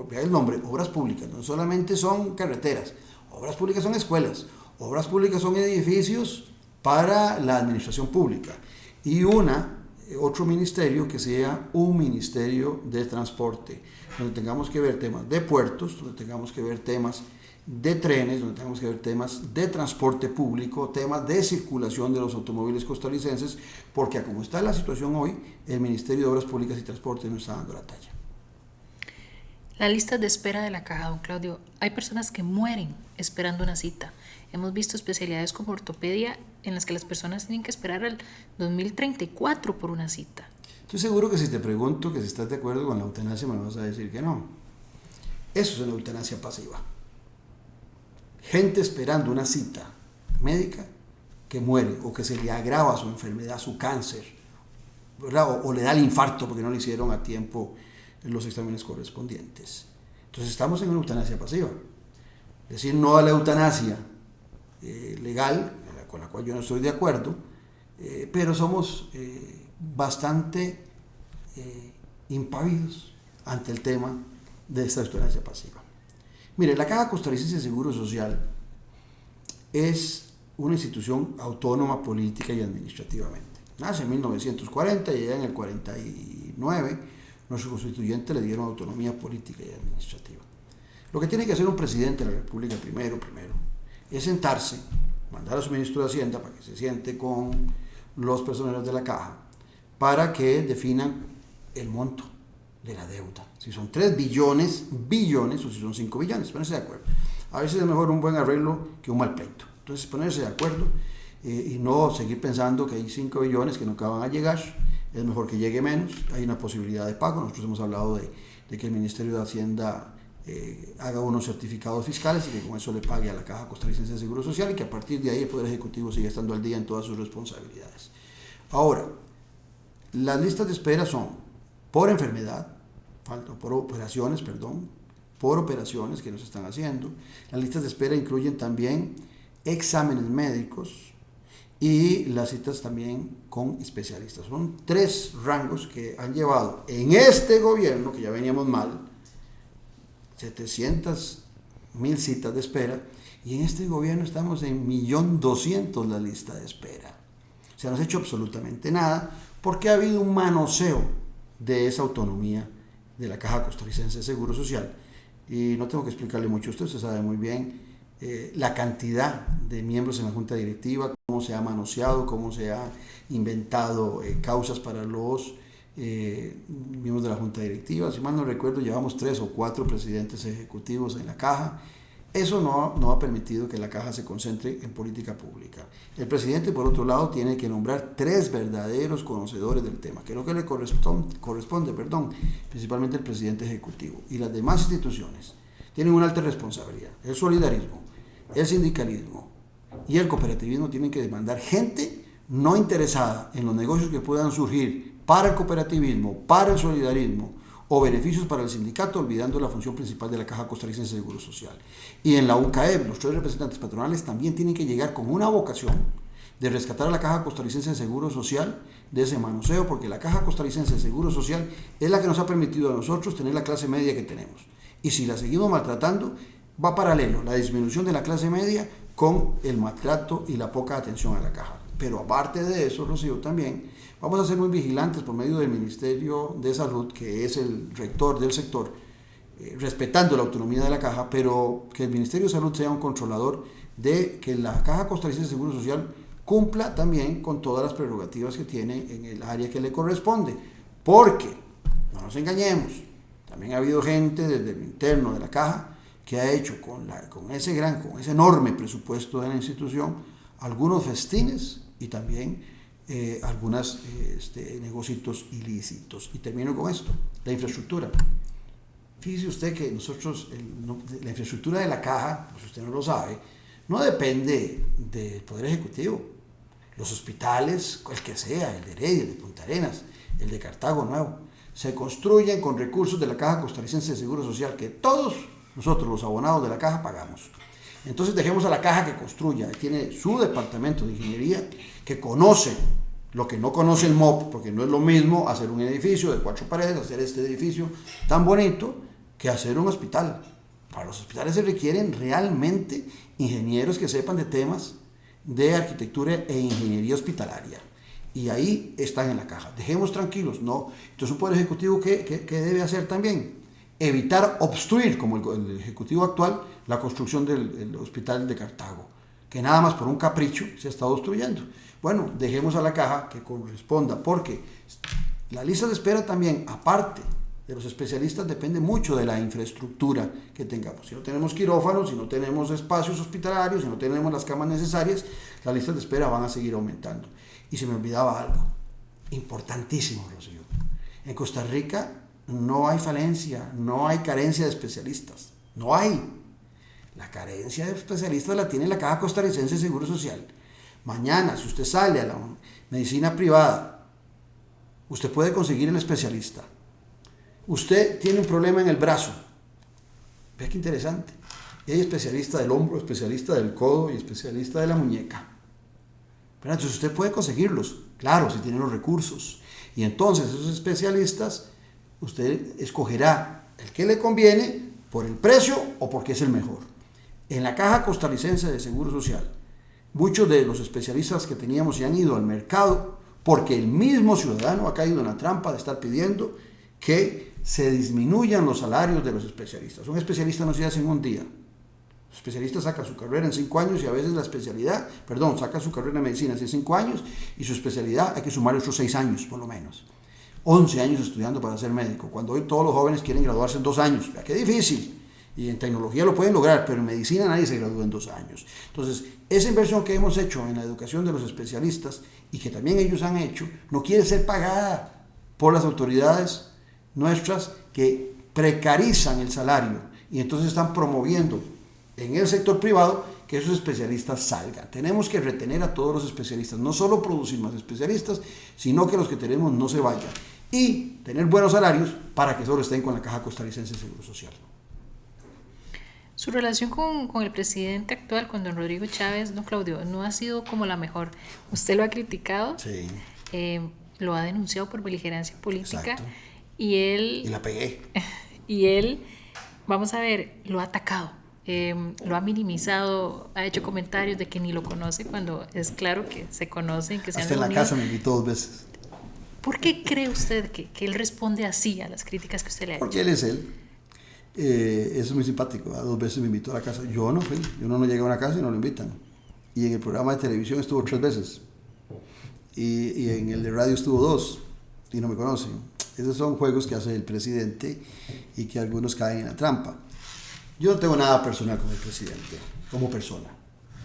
vea el nombre, obras públicas, no solamente son carreteras, obras públicas son escuelas, obras públicas son edificios para la administración pública. Y otro ministerio que sea un ministerio de transporte, donde tengamos que ver temas de puertos, donde tengamos que ver temas de trenes, donde tengamos que ver temas de transporte público, temas de circulación de los automóviles costarricenses, porque como está la situación hoy, el Ministerio de Obras Públicas y Transporte no está dando la talla. La lista de espera de la caja, don Claudio, hay personas que mueren esperando una cita. Hemos visto especialidades como ortopedia en las que las personas tienen que esperar al 2034 por una cita. Estoy seguro que si te pregunto que si estás de acuerdo con la eutanasia me vas a decir que no. Eso es una eutanasia pasiva. Gente esperando una cita médica que muere o que se le agrava su enfermedad, su cáncer, ¿verdad? O le da el infarto porque no le hicieron a tiempo los exámenes correspondientes. Entonces estamos en una eutanasia pasiva. Decir no a la eutanasia legal, con la cual yo no estoy de acuerdo, pero somos bastante impávidos ante el tema de esta extranjería pasiva. Mire, la Caja Costarricense de Seguro Social es una institución autónoma política y administrativamente. Nace en 1940 y ya en el 49 nuestros constituyentes le dieron autonomía política y administrativa. Lo que tiene que hacer un presidente de la República primero es sentarse, mandar a su ministro de Hacienda para que se siente con los personeros de la Caja para que definan el monto de la deuda. Si son 3 billones o si son 5 billones, ponerse de acuerdo. A veces es mejor un buen arreglo que un mal pleito. Entonces ponerse de acuerdo y no seguir pensando que hay 5 billones que nunca van a llegar. Es mejor que llegue menos. Hay una posibilidad de pago. Nosotros hemos hablado de que el Ministerio de Hacienda haga unos certificados fiscales y que con eso le pague a la Caja Costarricense de Seguro Social y que a partir de ahí el Poder Ejecutivo siga estando al día en todas sus responsabilidades. Ahora, las listas de espera son por enfermedad, por operaciones que nos están haciendo. Las listas de espera incluyen también exámenes médicos y las citas también con especialistas. Son 3 rangos que han llevado en este gobierno, que ya veníamos mal, 700,000 citas de espera, y en este gobierno estamos en 1.200.000 la lista de espera. O sea, no se ha hecho absolutamente nada porque ha habido un manoseo de esa autonomía de la Caja Costarricense de Seguro Social. Y no tengo que explicarle mucho a usted sabe muy bien la cantidad de miembros en la Junta Directiva, cómo se ha manoseado, cómo se ha inventado causas para los miembros de la Junta Directiva. Si mal no recuerdo, llevamos 3 o 4 presidentes ejecutivos en la Caja. Eso no ha permitido que la Caja se concentre en política pública. El presidente, por otro lado, tiene que nombrar 3 verdaderos conocedores del tema, que es lo que le corresponde, principalmente el presidente ejecutivo. Y las demás instituciones tienen una alta responsabilidad. El solidarismo, el sindicalismo y el cooperativismo tienen que demandar gente no interesada en los negocios que puedan surgir para el cooperativismo, para el solidarismo o beneficios para el sindicato, olvidando la función principal de la Caja Costarricense de Seguro Social. Y en la UCAEB, los 3 representantes patronales también tienen que llegar con una vocación de rescatar a la Caja Costarricense de Seguro Social de ese manoseo, porque la Caja Costarricense de Seguro Social es la que nos ha permitido a nosotros tener la clase media que tenemos. Y si la seguimos maltratando, va paralelo la disminución de la clase media con el maltrato y la poca atención a la Caja. Pero aparte de eso, Rocío, también vamos a ser muy vigilantes por medio del Ministerio de Salud, que es el rector del sector, respetando la autonomía de la Caja, pero que el Ministerio de Salud sea un controlador de que la Caja Costarricense de Seguro Social cumpla también con todas las prerrogativas que tiene en el área que le corresponde. Porque, no nos engañemos, también ha habido gente desde el interno de la Caja que ha hecho con ese enorme presupuesto de la institución algunos festines y también algunos negocios ilícitos. Y termino con esto, la infraestructura. Fíjese usted que nosotros, la infraestructura de la Caja, pues usted no lo sabe, no depende del Poder Ejecutivo. Los hospitales, el que sea, el de Heredia, el de Punta Arenas, el de Cartago Nuevo, se construyen con recursos de la Caja Costarricense de Seguro Social que todos nosotros, los abonados de la Caja, pagamos. Entonces dejemos a la Caja que construya, tiene su departamento de ingeniería que conoce lo que no conoce el MOP, porque no es lo mismo hacer un edificio de 4 paredes, hacer este edificio tan bonito, que hacer un hospital. Para los hospitales se requieren realmente ingenieros que sepan de temas de arquitectura e ingeniería hospitalaria. Y ahí están en la Caja. Dejemos tranquilos, ¿no? Entonces un Poder Ejecutivo, ¿qué debe hacer también? Evitar obstruir, como el Ejecutivo actual, la construcción del hospital de Cartago, que nada más por un capricho se ha estado obstruyendo. Bueno, dejemos a la Caja que corresponda, porque la lista de espera también, aparte de los especialistas, depende mucho de la infraestructura que tengamos. Si no tenemos quirófanos, si no tenemos espacios hospitalarios, si no tenemos las camas necesarias, las listas de espera van a seguir aumentando. Y se me olvidaba algo importantísimo, Rocío. En Costa Rica no hay falencia, no hay carencia de especialistas. No hay. La carencia de especialistas la tiene la Caja Costarricense de Seguro Social. Mañana, si usted sale a la medicina privada, usted puede conseguir el especialista. Usted tiene un problema en el brazo. Vea qué interesante. Y hay especialista del hombro, especialista del codo y especialista de la muñeca. ¿verdad? Entonces usted puede conseguirlos, claro, si tiene los recursos. Y entonces esos especialistas, usted escogerá el que le conviene por el precio o porque es el mejor. En la Caja Costarricense de Seguro Social, muchos de los especialistas que teníamos se han ido al mercado porque el mismo ciudadano ha caído en la trampa de estar pidiendo que se disminuyan los salarios de los especialistas. Un especialista no se hace en un día. El especialista saca su carrera en 5 años y a veces saca su carrera en medicina hace 5 años y su especialidad hay que sumarle otros 6 años por lo menos. 11 años estudiando para ser médico, cuando hoy todos los jóvenes quieren graduarse en 2 años. Vea qué difícil. Y en tecnología lo pueden lograr, pero en medicina nadie se gradúa en 2 años. Entonces, esa inversión que hemos hecho en la educación de los especialistas y que también ellos han hecho, no quiere ser pagada por las autoridades nuestras que precarizan el salario y entonces están promoviendo en el sector privado que esos especialistas salgan. Tenemos que retener a todos los especialistas, no solo producir más especialistas, sino que los que tenemos no se vayan y tener buenos salarios para que solo estén con la Caja Costarricense de Seguro Social. Su relación con el presidente actual, con don Rodrigo Chávez, don Claudio, no ha sido como la mejor. Usted lo ha criticado, sí. Lo ha denunciado por beligerancia política. Exacto. Y la pegué. Y él, vamos a ver, lo ha atacado, lo ha minimizado, ha hecho comentarios de que ni lo conoce cuando es claro que se conocen, que se han reunido. Hasta en la casa me invitó 2 veces. ¿Por qué cree usted que él responde así a las críticas que usted le ha hecho? Porque él es él. Eso es muy simpático. 2 veces me invitó a la casa. Yo no fui. Uno no llega a una casa y no lo invitan. Y en el programa de televisión estuvo 3 veces. Y en el de radio estuvo 2 y no me conocen. Esos son juegos que hace el presidente y que algunos caen en la trampa. Yo no tengo nada personal con el presidente, como persona.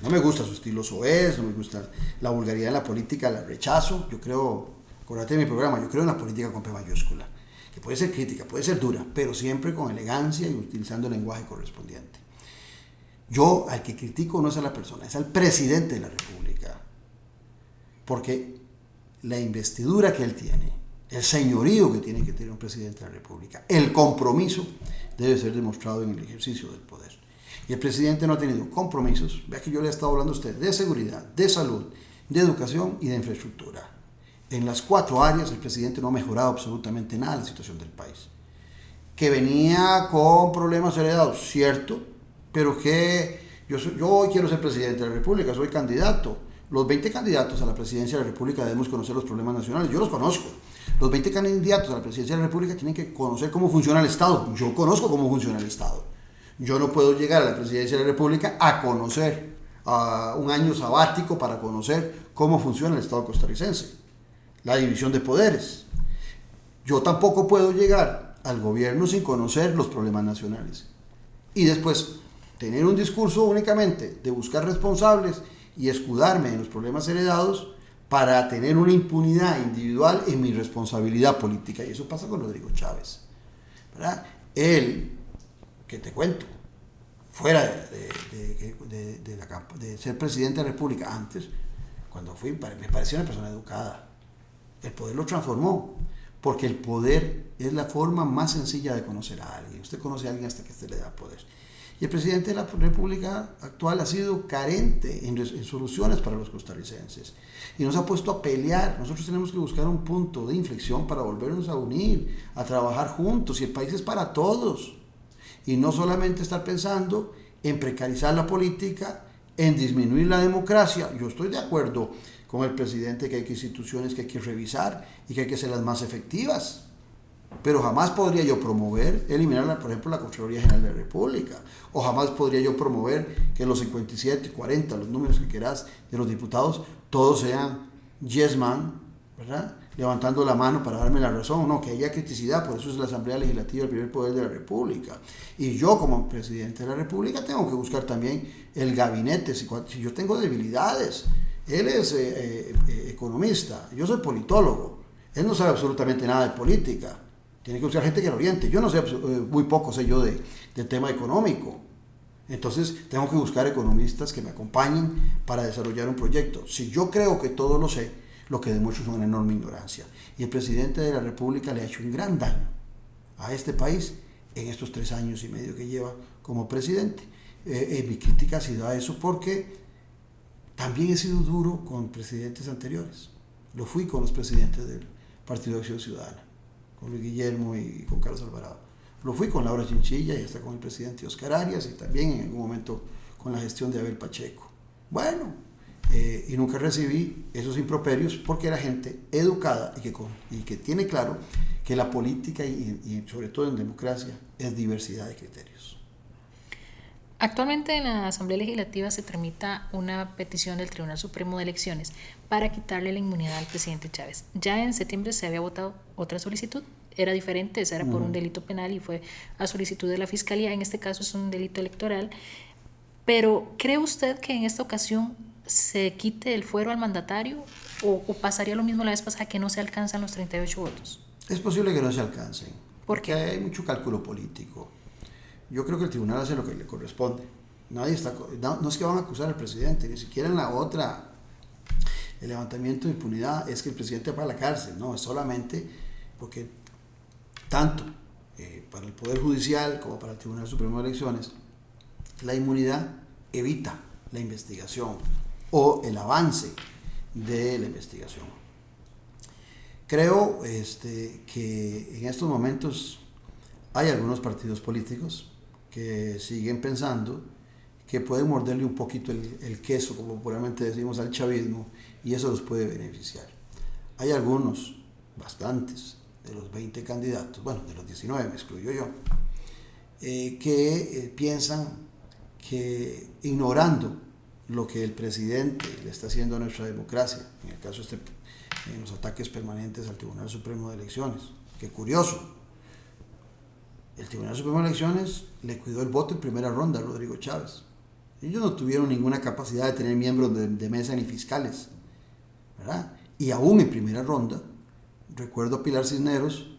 No me gusta su estilo soez, no me gusta la vulgaridad en la política, la rechazo. Yo creo, acuérdate de mi programa, yo creo en la política con P mayúscula, que puede ser crítica, puede ser dura, pero siempre con elegancia y utilizando el lenguaje correspondiente. Yo al que critico no es a la persona, es al presidente de la República, porque la investidura que él tiene, el señorío que tiene que tener un presidente de la República, el compromiso debe ser demostrado en el ejercicio del poder. Y el presidente no ha tenido compromisos. Vea que yo le he estado hablando a usted de seguridad, de salud, de educación y de infraestructura. En las 4 áreas el presidente no ha mejorado absolutamente nada la situación del país. Que venía con problemas heredados, cierto, pero que yo hoy quiero ser presidente de la República, soy candidato. Los 20 candidatos a la presidencia de la República debemos conocer los problemas nacionales, yo los conozco. Los 20 candidatos a la presidencia de la República tienen que conocer cómo funciona el Estado. Yo conozco cómo funciona el Estado. Yo no puedo llegar a la presidencia de la República a conocer, a un año sabático para conocer cómo funciona el Estado costarricense, la división de poderes. Yo tampoco puedo llegar al gobierno sin conocer los problemas nacionales. Y después tener un discurso únicamente de buscar responsables y escudarme en los problemas heredados para tener una impunidad individual en mi responsabilidad política. Y eso pasa con Rodrigo Chávez, ¿verdad? Él, que te cuento, fuera de ser presidente de la República, antes, cuando fui, me parecía una persona educada. El poder lo transformó, porque el poder es la forma más sencilla de conocer a alguien. Usted conoce a alguien hasta que usted le da poder. Y el presidente de la República actual ha sido carente en soluciones para los costarricenses y nos ha puesto a pelear. Nosotros tenemos que buscar un punto de inflexión para volvernos a unir, a trabajar juntos, y el país es para todos. Y no solamente estar pensando en precarizar la política, en disminuir la democracia. Yo estoy de acuerdo con el presidente que hay instituciones que hay que revisar y que hay que hacerlas más efectivas. Pero jamás podría yo promover eliminar, por ejemplo, la Contraloría General de la República, o jamás podría yo promover que los 57, 40, los números que quieras de los diputados, todos sean yes man, ¿verdad? Levantando la mano para darme la razón. No, que haya criticidad, por eso es la Asamblea Legislativa el primer poder de la República. Y yo como presidente de la República tengo que buscar también el gabinete, si yo tengo debilidades. Él es economista, yo soy politólogo, él no sabe absolutamente nada de política. Tiene que buscar gente que lo oriente. Yo no sé, muy poco sé yo del tema económico. Entonces tengo que buscar economistas que me acompañen para desarrollar un proyecto. Si yo creo que todo lo sé, lo que demuestro es una enorme ignorancia. Y el presidente de la República le ha hecho un gran daño a este país en estos 3 años y medio que lleva como presidente. Mi crítica ha sido a eso porque También he sido duro con presidentes anteriores. Lo fui con los presidentes del Partido de Acción Ciudadana, con Luis Guillermo y con Carlos Alvarado. Lo fui con Laura Chinchilla y hasta con el presidente Oscar Arias y también en algún momento con la gestión de Abel Pacheco. Bueno, y nunca recibí esos improperios porque era gente educada y que tiene claro que la política y sobre todo en democracia es diversidad de criterios. Actualmente en la Asamblea Legislativa se tramita una petición del Tribunal Supremo de Elecciones para quitarle la inmunidad al presidente Chávez. Ya en septiembre se había votado otra solicitud, era diferente, esa era por un delito penal y fue a solicitud de la Fiscalía, en este caso es un delito electoral. Pero ¿cree usted que en esta ocasión se quite el fuero al mandatario o pasaría lo mismo la vez pasada, que no se alcanzan los 38 votos? Es posible que no se alcancen. ¿Por qué? Porque hay mucho cálculo político. Yo creo que el tribunal hace lo que le corresponde. No es que van a acusar al presidente, ni siquiera en la otra, el levantamiento de impunidad es que el presidente va a la cárcel, no, es solamente porque tanto para el Poder Judicial como para el Tribunal Supremo de Elecciones, la inmunidad evita la investigación o el avance de la investigación. Creo que en estos momentos hay algunos partidos políticos que siguen pensando que pueden morderle un poquito el queso, como popularmente decimos, al chavismo, y eso los puede beneficiar. Hay algunos, bastantes, de los 20 candidatos, bueno, de los 19 me excluyo yo, que piensan que ignorando lo que el presidente le está haciendo a nuestra democracia, en el caso en los ataques permanentes al Tribunal Supremo de Elecciones, que curioso, el Tribunal Supremo de Elecciones le cuidó el voto en primera ronda a Rodrigo Chávez. Ellos no tuvieron ninguna capacidad de tener miembros de mesa ni fiscales, ¿verdad? Y aún en primera ronda, recuerdo a Pilar Cisneros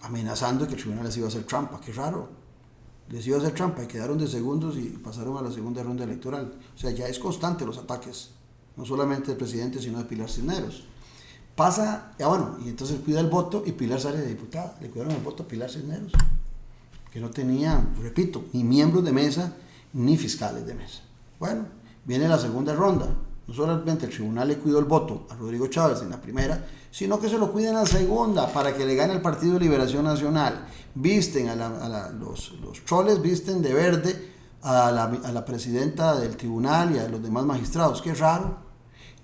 amenazando que el tribunal les iba a hacer trampa. Qué raro, les iba a hacer trampa y quedaron de segundos y pasaron a la segunda ronda electoral. O sea, ya es constante los ataques, no solamente del presidente, sino de Pilar Cisneros. Pasa, bueno, y entonces cuida el voto y Pilar sale de diputada. Le cuidaron el voto a Pilar Cisneros, que no tenía, repito, ni miembros de mesa ni fiscales de mesa. Bueno, viene la segunda ronda. No solamente el tribunal le cuidó el voto a Rodrigo Chávez en la primera, sino que se lo cuida en la segunda para que le gane el Partido de Liberación Nacional. Visten los troles visten de verde a la presidenta del tribunal y a los demás magistrados. Qué raro.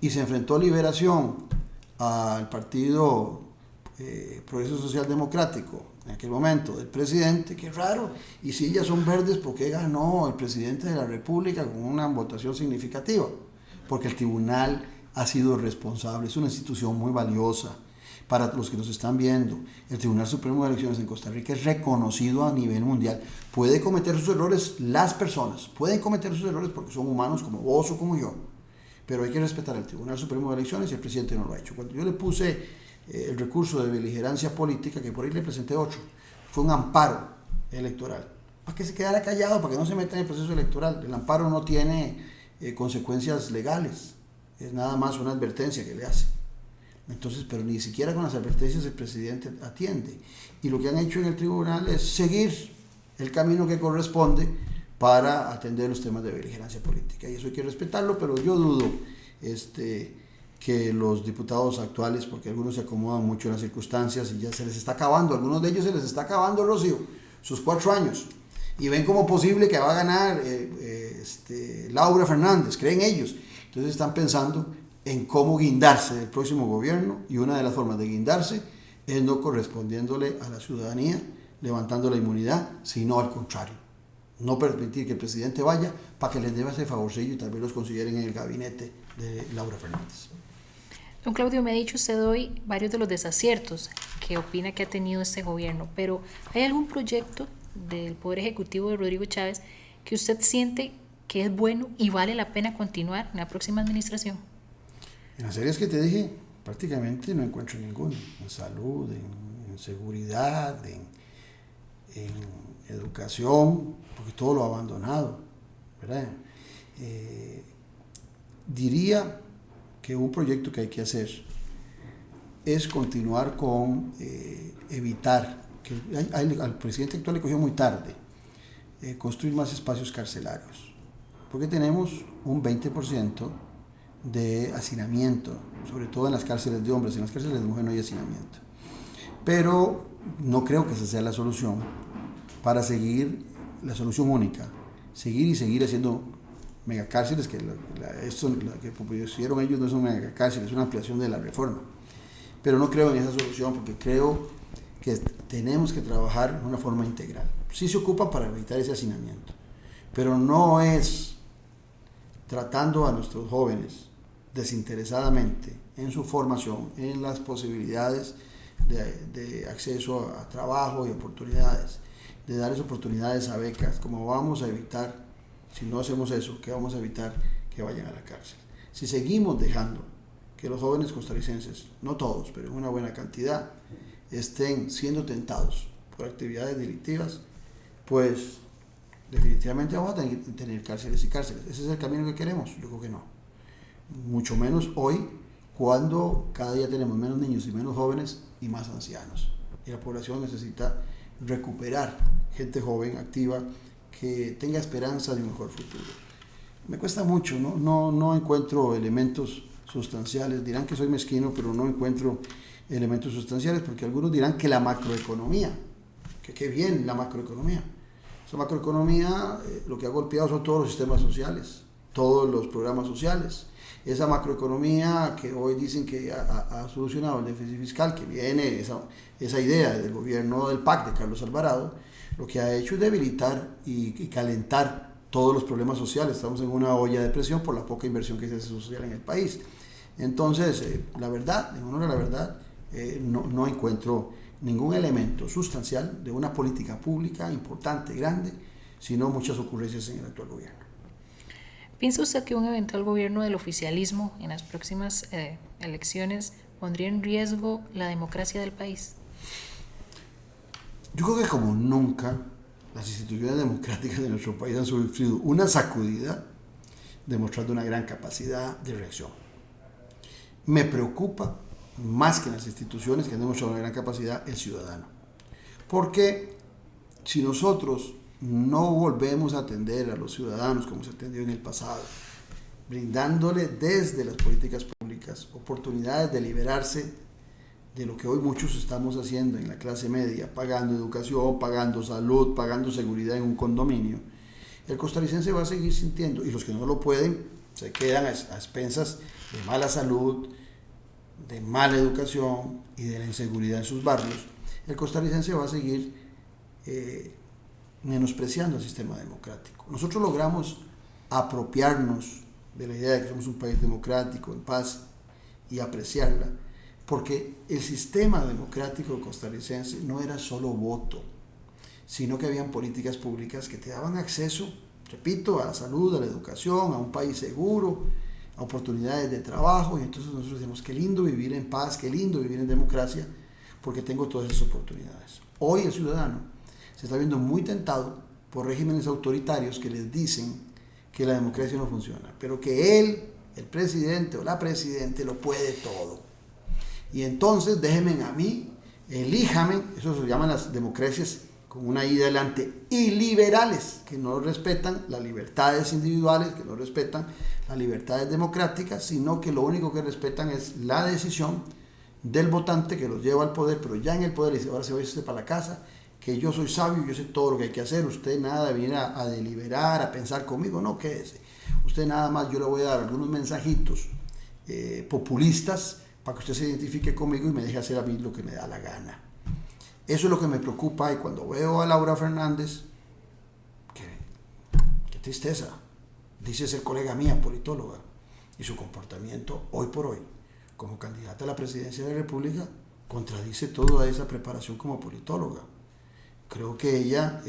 Y se enfrentó Liberación al Partido Progreso Social Democrático en aquel momento del presidente. Qué raro. Y si ellas son verdes, ¿por qué ganó el presidente de la República con una votación significativa? Porque el tribunal ha sido responsable, es una institución muy valiosa. Para los que nos están viendo, el Tribunal Supremo de Elecciones en Costa Rica es reconocido a nivel mundial. Puede cometer sus errores, las personas pueden cometer sus errores porque son humanos como vos o como yo, pero hay que respetar al Tribunal Supremo de Elecciones y el presidente no lo ha hecho. Cuando yo le puse el recurso de beligerancia política, que por ahí le presenté 8, fue un amparo electoral, para que se quedara callado, para que no se meta en el proceso electoral. El amparo no tiene consecuencias legales, es nada más una advertencia que le hace. Entonces, pero ni siquiera con las advertencias el presidente atiende. Y lo que han hecho en el tribunal es seguir el camino que corresponde para atender los temas de beligerancia política. Y eso hay que respetarlo, pero yo dudo que los diputados actuales, porque algunos se acomodan mucho en las circunstancias y ya se les está acabando, a algunos de ellos se les está acabando, Rocío, sus 4 años. Y ven como posible que va a ganar Laura Fernández, creen ellos. Entonces están pensando en cómo guindarse del próximo gobierno, y una de las formas de guindarse es no correspondiéndole a la ciudadanía, levantando la inmunidad, sino al contrario, no permitir que el presidente vaya para que les deba ese favorcillo y tal vez los consideren en el gabinete de Laura Fernández. Don Claudio, me ha dicho usted hoy varios de los desaciertos que opina que ha tenido este gobierno, pero ¿hay algún proyecto del Poder Ejecutivo de Rodrigo Chávez que usted siente que es bueno y vale la pena continuar en la próxima administración? En las áreas que te dije, prácticamente no encuentro ninguno. En salud, en seguridad, en educación, porque todo lo ha abandonado, ¿verdad? Diría que un proyecto que hay que hacer es continuar con evitar, que al presidente actual le cogió muy tarde, construir más espacios carcelarios. porque tenemos un 20% de hacinamiento, sobre todo en las cárceles de hombres. En las cárceles de mujeres no hay hacinamiento. Pero no creo que esa sea la solución para seguir, la solución única, seguir haciendo megacárceles, que esto que propusieron ellos no es una megacárcel, es una ampliación de la reforma. Pero no creo en esa solución, porque creo que tenemos que trabajar de una forma integral. Sí se ocupa para evitar ese hacinamiento, pero no es tratando a nuestros jóvenes desinteresadamente en su formación, en las posibilidades de acceso a trabajo y oportunidades, de darles oportunidades a becas. Como vamos a evitar, si no hacemos eso, que vamos a evitar que vayan a la cárcel? Si seguimos dejando que los jóvenes costarricenses, no todos, pero en una buena cantidad, estén siendo tentados por actividades delictivas, pues definitivamente vamos a tener cárceles y cárceles. ¿Ese es el camino que queremos? Yo creo que no. Mucho menos hoy, cuando cada día tenemos menos niños y menos jóvenes y más ancianos. Y la población necesita recuperar gente joven, activa, que tenga esperanza de un mejor futuro. Me cuesta mucho, no encuentro elementos sustanciales. Dirán que soy mezquino, pero no encuentro elementos sustanciales, porque algunos dirán que la macroeconomía, que qué bien la macroeconomía. Esa macroeconomía lo que ha golpeado son todos los sistemas sociales, todos los programas sociales. Esa macroeconomía que hoy dicen que ha solucionado el déficit fiscal, que viene esa idea del gobierno del PAC de Carlos Alvarado, lo que ha hecho es debilitar y calentar todos los problemas sociales. Estamos en una olla de presión por la poca inversión que se hace social en el país. Entonces, la verdad, en honor a la verdad, no encuentro ningún elemento sustancial de una política pública importante, grande, sino muchas ocurrencias en el actual gobierno. ¿Piensa usted que un eventual gobierno del oficialismo en las próximas elecciones pondría en riesgo la democracia del país? Yo creo que como nunca las instituciones democráticas de nuestro país han sufrido una sacudida, demostrando una gran capacidad de reacción. Me preocupa, más que las instituciones que han demostrado una gran capacidad, el ciudadano. Porque si nosotros no volvemos a atender a los ciudadanos como se atendió en el pasado, brindándole desde las políticas públicas oportunidades de liberarse de lo que hoy muchos estamos haciendo en la clase media, pagando educación, pagando salud, pagando seguridad en un condominio, el costarricense va a seguir sintiendo, y los que no lo pueden se quedan a expensas de mala salud, de mala educación y de la inseguridad en sus barrios. El costarricense va a seguir menospreciando el sistema democrático. Nosotros logramos apropiarnos de la idea de que somos un país democrático, en paz, y apreciarla, porque el sistema democrático costarricense no era solo voto, sino que habían políticas públicas que te daban acceso, repito, a la salud, a la educación, a un país seguro, a oportunidades de trabajo. Y entonces nosotros decimos, qué lindo vivir en paz, qué lindo vivir en democracia, porque tengo todas esas oportunidades. Hoy el ciudadano se está viendo muy tentado por regímenes autoritarios que les dicen que la democracia no funciona, pero que él, el presidente o la presidente, lo puede todo. Y entonces déjenme a mí, elíjame. Eso se llaman las democracias con una I delante, y liberales, que no respetan las libertades individuales, que no respetan las libertades democráticas, sino que lo único que respetan es la decisión del votante que los lleva al poder, pero ya en el poder dice, ahora se va usted para la casa, que yo soy sabio, yo sé todo lo que hay que hacer, usted nada de venir a deliberar, a pensar conmigo, no, quédese. Usted nada más, yo le voy a dar algunos mensajitos populistas para que usted se identifique conmigo y me deje hacer a mí lo que me da la gana. Eso es lo que me preocupa, y cuando veo a Laura Fernández, qué tristeza, dice ser colega mía, politóloga, y su comportamiento hoy por hoy, como candidata a la presidencia de la República, contradice toda esa preparación como politóloga. Creo que ella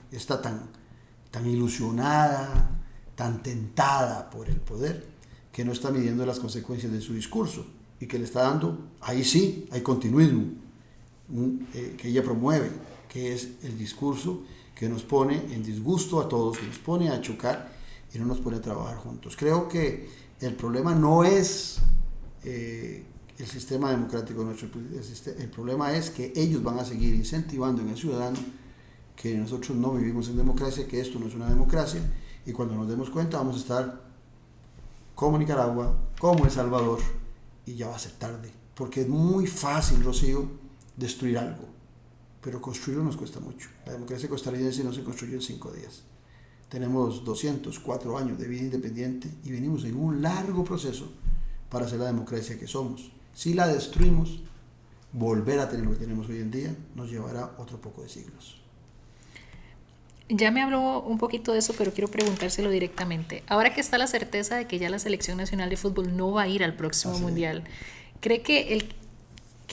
está tan ilusionada, tan tentada por el poder, que no está midiendo las consecuencias de su discurso, y que le está dando, ahí sí, hay continuismo, que ella promueve, que es el discurso que nos pone en disgusto a todos, que nos pone a chocar y no nos pone a trabajar juntos. Creo que el problema no es el sistema democrático nuestro, el problema es que ellos van a seguir incentivando en el ciudadano que nosotros no vivimos en democracia, que esto no es una democracia, Y cuando nos demos cuenta vamos a estar como Nicaragua, como El Salvador, y ya va a ser tarde. Porque es muy fácil, Rocío, destruir algo, pero construirlo nos cuesta mucho. La democracia costarricense no se construyó en 5 días. Tenemos 204 años de vida independiente y venimos en un largo proceso para ser la democracia que somos. Si la destruimos, volver a tener lo que tenemos hoy en día nos llevará otro poco de siglos. Ya me habló un poquito de eso, pero quiero preguntárselo directamente. Ahora que está la certeza de que ya la Selección Nacional de Fútbol no va a ir al próximo Mundial, ¿cree que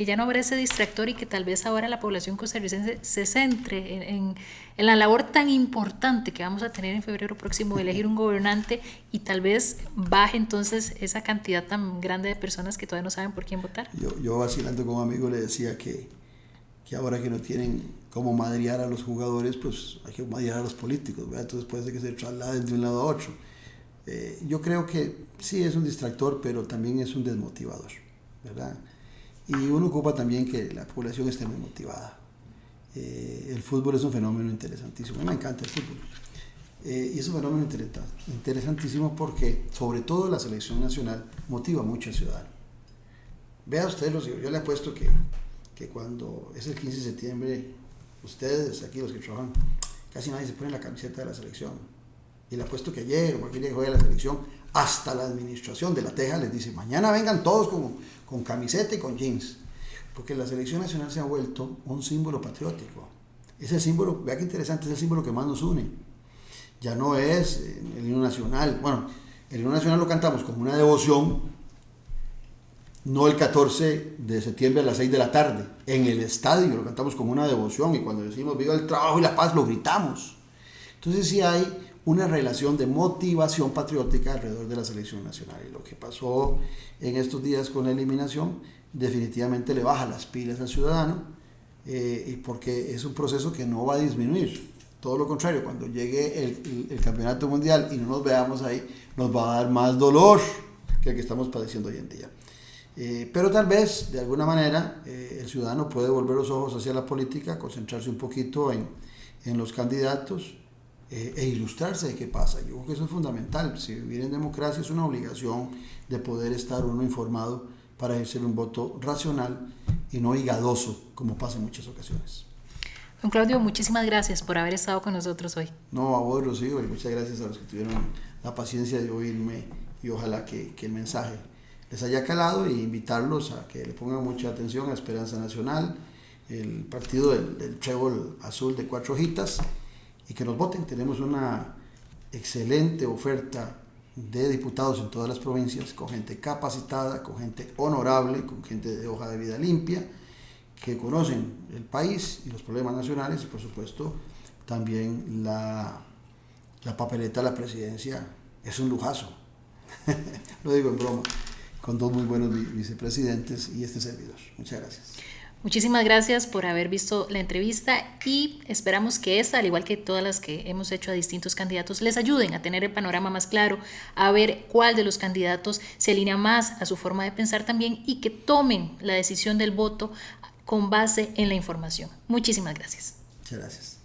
ya no habrá ese distractor y que tal vez ahora la población costarricense se centre en la labor tan importante que vamos a tener en febrero próximo de elegir un gobernante y tal vez baje entonces esa cantidad tan grande de personas que todavía no saben por quién votar? Yo vacilando con un amigo le decía que ahora que no tienen cómo madrear a los jugadores, pues hay que madrear a los políticos, ¿verdad? Entonces puede ser que se trasladen de un lado a otro. Yo creo que sí es un distractor, pero también es un desmotivador, ¿verdad? Y uno ocupa también que la población esté muy motivada. El fútbol es un fenómeno interesantísimo, a mí me encanta el fútbol. Y es un fenómeno interesantísimo porque sobre todo la selección nacional motiva mucho al ciudadano. Vea usted, yo le apuesto que cuando es el 15 de septiembre, ustedes aquí los que trabajan, casi nadie se pone la camiseta de la selección. Y le apuesto que ayer o cualquier día que juegue la selección, hasta la administración de La Teja les dice, mañana vengan todos con camiseta y con jeans. Porque la selección nacional se ha vuelto un símbolo patriótico. Ese símbolo, vea qué interesante, es el símbolo que más nos une. Ya no es el himno nacional. Bueno, el himno nacional lo cantamos como una devoción, no el 14 de septiembre a las 6 de la tarde. En el estadio lo cantamos como una devoción y cuando decimos viva el trabajo y la paz lo gritamos. Entonces sí hay una relación de motivación patriótica alrededor de la selección nacional. Y lo que pasó en estos días con la eliminación definitivamente le baja las pilas al ciudadano, y porque es un proceso que no va a disminuir. Todo lo contrario, cuando llegue el campeonato mundial y no nos veamos ahí, nos va a dar más dolor que el que estamos padeciendo hoy en día. Pero tal vez, de alguna manera, el ciudadano puede volver los ojos hacia la política, concentrarse un poquito en los candidatos, e ilustrarse de qué pasa. Yo creo que eso es fundamental. Si vivir en democracia es una obligación de poder estar uno informado para ejercer un voto racional y no higadoso, como pasa en muchas ocasiones. Don Claudio, muchísimas gracias por haber estado con nosotros hoy. No, a vos, Rocío, y muchas gracias a los que tuvieron la paciencia de oírme, y ojalá que el mensaje les haya calado, e invitarlos a que le pongan mucha atención a Esperanza Nacional, el partido del trébol azul de 4 hojitas, y que nos voten. Tenemos una excelente oferta de diputados en todas las provincias, con gente capacitada, con gente honorable, con gente de hoja de vida limpia, que conocen el país y los problemas nacionales, y por supuesto también la papeleta de la presidencia es un lujazo. Lo digo en broma, con 2 muy buenos vicepresidentes y este servidor. Muchas gracias. Muchísimas gracias por haber visto la entrevista y esperamos que esta, al igual que todas las que hemos hecho a distintos candidatos, les ayuden a tener el panorama más claro, a ver cuál de los candidatos se alinea más a su forma de pensar también y que tomen la decisión del voto con base en la información. Muchísimas gracias. Muchas gracias.